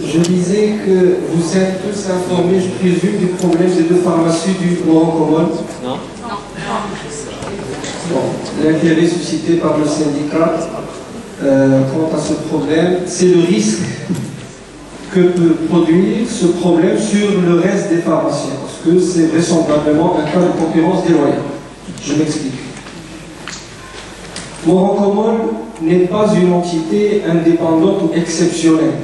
Je disais que vous êtes tous informés, je présume, du problème des deux pharmacies du Morocco. Non. Bon, l'intérêt suscité par le syndicat quant à ce problème, c'est le risque que peut produire ce problème sur le reste des pharmaciens, parce que c'est vraisemblablement un cas de concurrence déloyale. Je m'explique. Morocco n'est pas une entité indépendante ou exceptionnelle.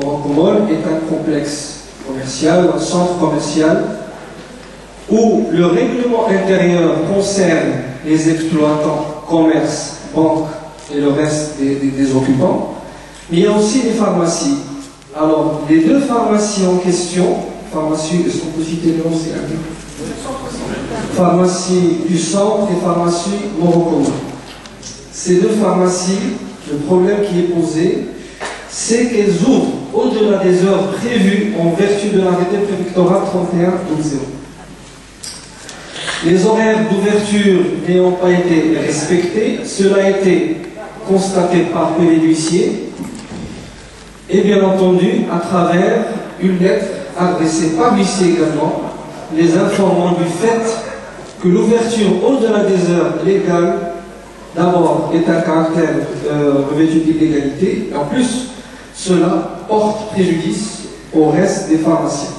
Morocco est un complexe commercial, un centre commercial, où le règlement intérieur concerne les exploitants, commerces, banques et le reste des occupants, mais il y a aussi les pharmacies. Alors, les deux pharmacies en question, pharmacie, est-ce qu'on peut citer le nom, c'est pharmacie du centre et pharmacie Morocco. Ces deux pharmacies, le problème qui est posé, c'est qu'elles ouvrent au-delà des heures prévues en vertu de l'arrêté préfectoral 31/12. Les horaires d'ouverture n'ayant pas été respectés, cela a été constaté par PV d'huissier et bien entendu à travers une lettre adressée par l'huissier également, les informant du fait que l'ouverture au-delà des heures légales d'abord est un caractère revêtu d'illégalité, et en plus cela porte préjudice au reste des pharmaciens.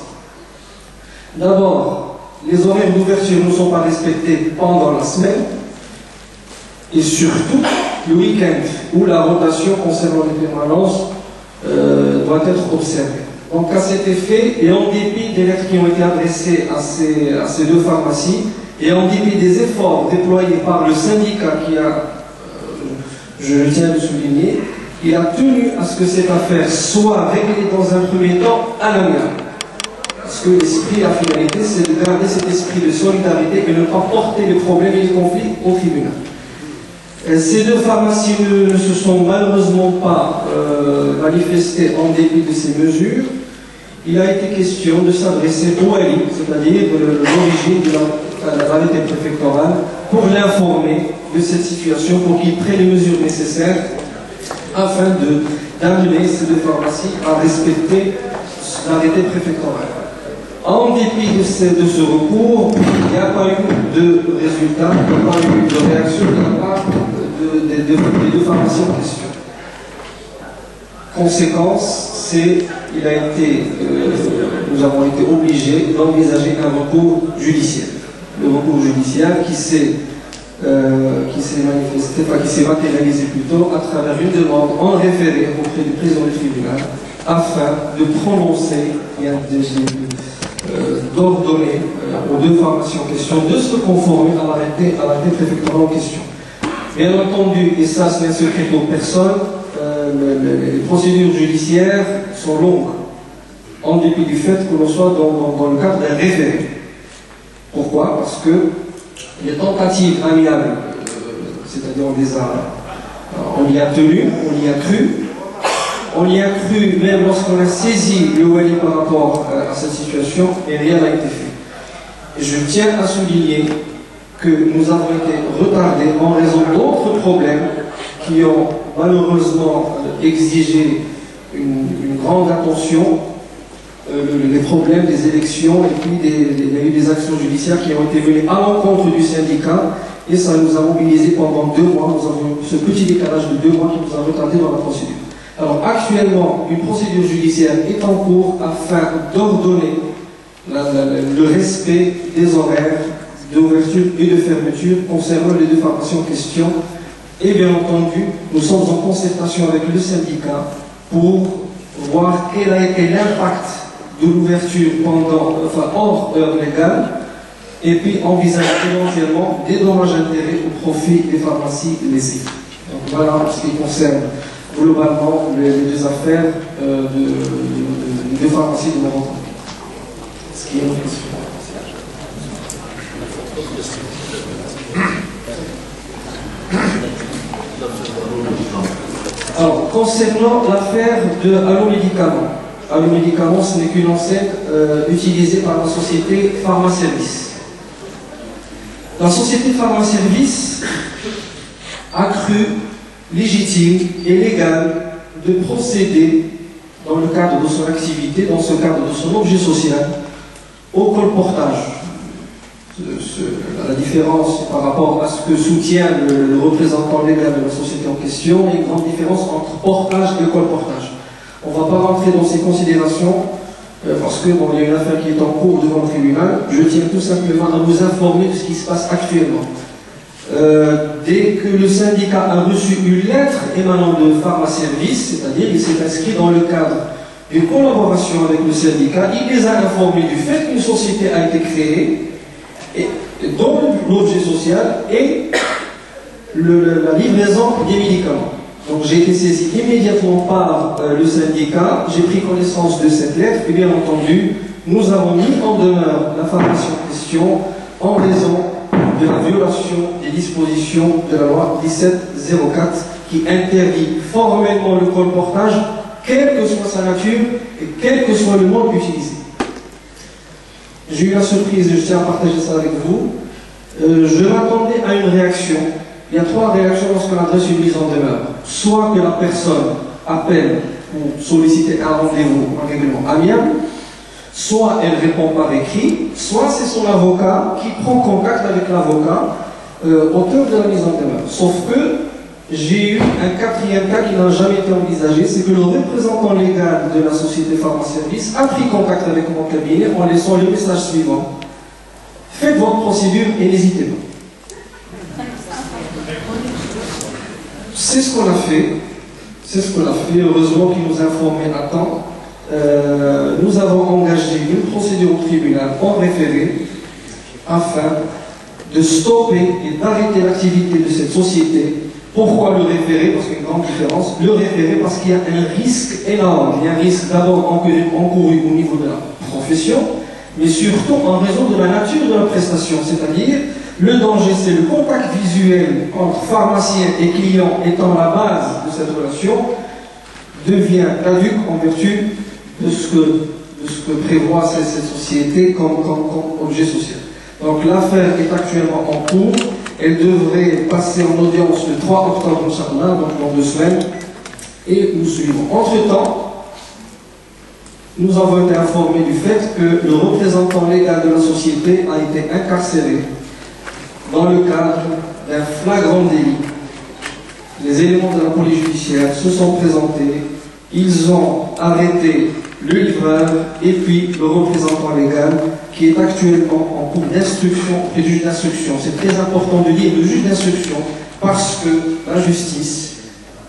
D'abord, les horaires d'ouverture ne sont pas respectés pendant la semaine et surtout le week-end où la rotation concernant les permanences doit être observée. Donc à cet effet, et en dépit des lettres qui ont été adressées à ces deux pharmacies, et en dépit des efforts déployés par le syndicat qui a, je tiens à le souligner, il a tenu à ce que cette affaire soit réglée dans un premier temps à l'amiable. Parce que l'esprit, la finalité, c'est de garder cet esprit de solidarité et ne pas porter les problèmes et les conflits au tribunal. Ces deux pharmacies ne se sont malheureusement pas manifestées en dépit de ces mesures. Il a été question de s'adresser au Ali, c'est-à-dire l'origine de l'arrêté préfectoral, pour l'informer de cette situation, pour qu'il prenne les mesures nécessaires afin d'amener ces deux pharmacies à respecter l'arrêté préfectoral. En dépit de ce recours, il n'y a pas eu de résultat, il n'y a pas eu de réaction de la part des deux pharmacies en question. Conséquence, nous avons été obligés d'envisager un recours judiciaire. Le recours judiciaire qui s'est manifesté, enfin qui s'est matérialisé plutôt à travers une demande en référé auprès du président du tribunal afin de prononcer, d'ordonner aux deux pharmacies en question de se conformer à l'arrêté préfectoral en question. Bien entendu, et ça c'est un secret pour personne, les procédures judiciaires sont longues, en dépit du fait que l'on soit dans le cadre d'un référé. Pourquoi? Parce que les tentatives amiables, c'est-à-dire on y a tenu, on y a cru. On y a cru même lorsqu'on a saisi le Wali par rapport à cette situation, et rien n'a été fait. Et je tiens à souligner que nous avons été retardés en raison d'autres problèmes qui ont malheureusement exigé une grande attention, les problèmes des élections, et puis il y a eu des actions judiciaires qui ont été menées à l'encontre du syndicat, et ça nous a mobilisés pendant 2 mois. Nous avons eu ce petit décalage de 2 mois qui nous a retardé dans la procédure. Alors actuellement, une procédure judiciaire est en cours afin d'ordonner le respect des horaires d'ouverture et de fermeture concernant les deux pharmacies en question. Et bien entendu, nous sommes en concertation avec le syndicat pour voir quel a été l'impact de l'ouverture hors heure légale, et puis envisager éventuellement des dommages-intérêts au profit des pharmacies lésées. Donc voilà ce qui concerne globalement les deux affaires des deux pharmacies de Morocco. Ce qui est une question. Alors, concernant l'affaire de Allo Médicaments. Allo Médicaments, ce n'est qu'une enseigne utilisée par la société Pharmaservice. La société Pharmaservice a cru légitime et légal de procéder dans le cadre de son activité, dans ce cadre de son objet social, au colportage. La différence par rapport à ce que soutient le représentant légal de la société en question, il y a une grande différence entre portage et colportage. On ne va pas rentrer dans ces considérations parce que bon, il y a une affaire qui est en cours devant le tribunal. Je tiens tout simplement à vous informer de ce qui se passe actuellement. Dès que le syndicat a reçu une lettre émanant de Pharmaservice, c'est-à-dire il s'est inscrit dans le cadre d'une collaboration avec le syndicat, il les a informés du fait qu'une société a été créée, et dont l'objet social est la livraison des médicaments. Donc j'ai été saisi immédiatement par le syndicat, j'ai pris connaissance de cette lettre, et bien entendu, nous avons mis en demeure la pharmacie en question en raison de la violation des dispositions de la loi 1704 qui interdit formellement le colportage, quelle que soit sa nature et quel que soit le mode utilisé. J'ai eu la surprise, et je tiens à partager ça avec vous. Je m'attendais à une réaction. Il y a trois réactions lorsqu'on adresse une mise en demeure. Soit que la personne appelle pour solliciter un rendez-vous, un règlement amiable, soit elle répond par écrit, soit c'est son avocat qui prend contact avec l'avocat auteur de la mise en demeure. Sauf que j'ai eu un quatrième cas qui n'a jamais été envisagé, c'est que le représentant légal de la société Pharmaservice a pris contact avec mon cabinet en laissant le message suivant. Faites votre procédure et n'hésitez pas. C'est ce qu'on a fait. C'est ce qu'on a fait. Heureusement qu'il nous a informés à temps. Nous avons engagé une procédure au tribunal en référé afin de stopper et d'arrêter l'activité de cette société. Pourquoi le référé? Parce qu'il y a une grande différence. Le référé parce qu'il y a un risque énorme. Il y a un risque d'abord encouru au niveau de la profession, mais surtout en raison de la nature de la prestation. C'est-à-dire, le danger, c'est le contact visuel entre pharmacien et client étant la base de cette relation, devient caduque en vertu de ce que prévoit cette société comme objet social. Donc l'affaire est actuellement en cours. Elle devrait passer en audience le 3 octobre, Inch'Allah, donc dans 2 semaines, et nous suivons. Entre-temps, nous avons été informés du fait que le représentant légal de la société a été incarcéré dans le cadre d'un flagrant délit. Les éléments de la police judiciaire se sont présentés, ils ont arrêté le livreur et puis le représentant légal qui est actuellement en cours d'instruction et juge d'instruction. C'est très important de dire le juge d'instruction parce que la justice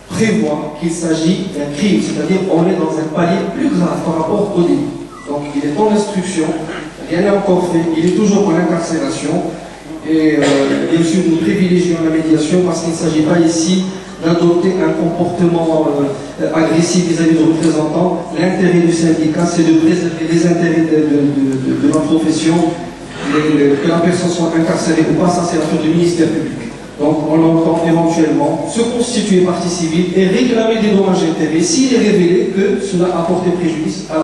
prévoit qu'il s'agit d'un crime, c'est-à-dire on est dans un palier plus grave par rapport au délit. Donc il est en instruction, rien n'est encore fait, il est toujours en incarcération et bien sûr nous privilégions la médiation parce qu'il ne s'agit pas ici d'adopter un comportement agressif vis-à-vis de représentants. L'intérêt du syndicat, c'est de préserver les intérêts de la profession, que la personne soit incarcérée ou pas, ça c'est l'affaire du ministère public. Donc on entend éventuellement se constituer partie civile et réclamer des dommages et intérêts s'il est révélé que cela a porté préjudice à